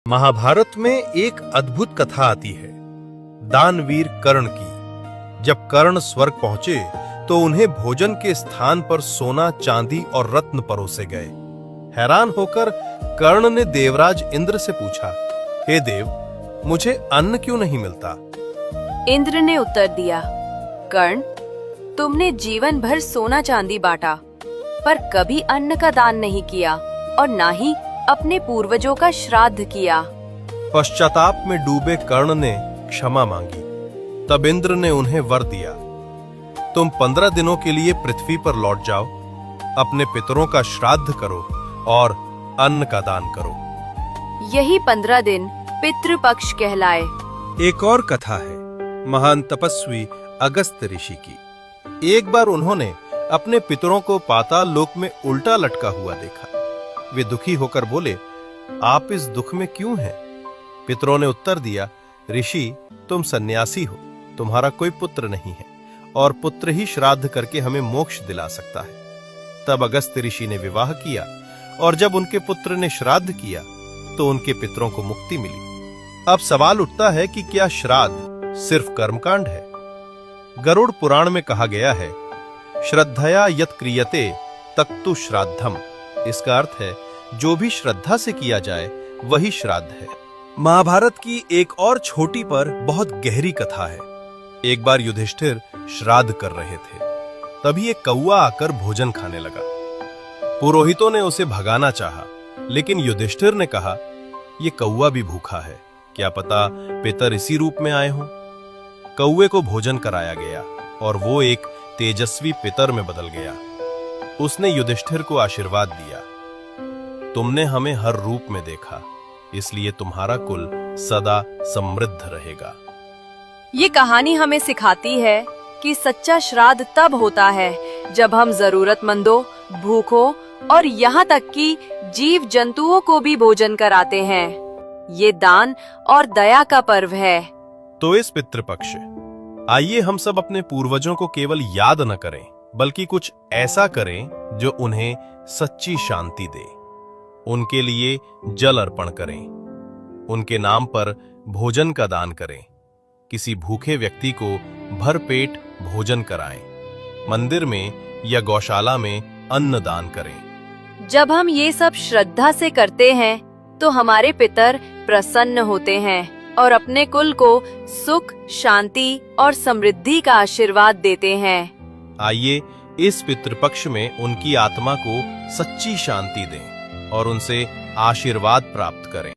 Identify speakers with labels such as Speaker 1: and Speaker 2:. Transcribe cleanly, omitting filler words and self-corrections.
Speaker 1: महाभारत में एक अद्भुत कथा आती है दानवीर कर्ण की। जब कर्ण स्वर्ग पहुंचे तो उन्हें भोजन के स्थान पर सोना, चांदी और रत्न परोसे गए। हैरान होकर कर्ण ने देवराज इंद्र से पूछा, हे देव, मुझे अन्न क्यों नहीं मिलता?
Speaker 2: इंद्र ने उत्तर दिया, कर्ण, तुमने जीवन भर सोना चांदी बांटा, पर कभी अन्न का दान नहीं किया और ना ही अपने पूर्वजों का श्राद्ध किया।
Speaker 1: पश्चाताप में डूबे कर्ण ने क्षमा मांगी। तब इंद्र ने उन्हें वर दिया, तुम 15 दिनों के लिए पृथ्वी पर लौट जाओ, अपने पितरों का श्राद्ध करो और अन्न का दान करो।
Speaker 2: यही 15 दिन पितृपक्ष कहलाए।
Speaker 1: एक और कथा है महान तपस्वी अगस्त्य ऋषि की। एक बार उन्होंने अपने पितरों को पाताल लोक में उल्टा लटका हुआ देखा। वे दुखी होकर बोले, आप इस दुख में क्यों हैं? पितरों ने उत्तर दिया, ऋषि, तुम सन्यासी हो, तुम्हारा कोई पुत्र नहीं है और पुत्र ही श्राद्ध करके हमें मोक्ष दिला सकता है। तब अगस्त्य ऋषि ने विवाह किया और जब उनके पुत्र ने श्राद्ध किया तो उनके पितरों को मुक्ति मिली। अब सवाल उठता है कि क्या श्राद्ध सिर्फ कर्मकांड है? गरुड़ पुराण में कहा गया है, श्रद्धया यत् क्रियते तत्तु श्राद्धम। इसका अर्थ है, जो भी श्रद्धा से किया जाए वही श्राद्ध है। महाभारत की एक और छोटी पर बहुत गहरी कथा है। एक बार युधिष्ठिर श्राद्ध कर रहे थे, तभी एक कौवा आकर भोजन खाने लगा। पुरोहितों ने उसे भगाना चाहा, लेकिन युधिष्ठिर ने कहा, ये कौवा भी भूखा है, क्या पता पितर इसी रूप में आए हों। कौवे को भोजन कराया गया और वो एक तेजस्वी पितर में बदल गया। उसने युधिष्ठिर को आशीर्वाद दिया, तुमने हमें हर रूप में देखा, इसलिए तुम्हारा कुल सदा समृद्ध रहेगा।
Speaker 2: ये कहानी हमें सिखाती है कि सच्चा श्राद्ध तब होता है जब हम जरूरतमंदों, भूखों और यहाँ तक कि जीव जंतुओं को भी भोजन कराते हैं। ये दान और दया का पर्व है।
Speaker 1: तो इस पितृपक्ष आइए हम सब अपने पूर्वजों को केवल याद न करें, बल्कि कुछ ऐसा करें जो उन्हें सच्ची शांति दे। उनके लिए जल अर्पण करें, उनके नाम पर भोजन का दान करें, किसी भूखे व्यक्ति को भर पेट भोजन कराएं, मंदिर में या गौशाला में अन्न दान करें।
Speaker 2: जब हम ये सब श्रद्धा से करते हैं तो हमारे पितर प्रसन्न होते हैं और अपने कुल को सुख, शांति और समृद्धि का आशीर्वाद देते हैं।
Speaker 1: आइए इस पितृपक्ष में उनकी आत्मा को सच्ची शांति दें और उनसे आशीर्वाद प्राप्त करें।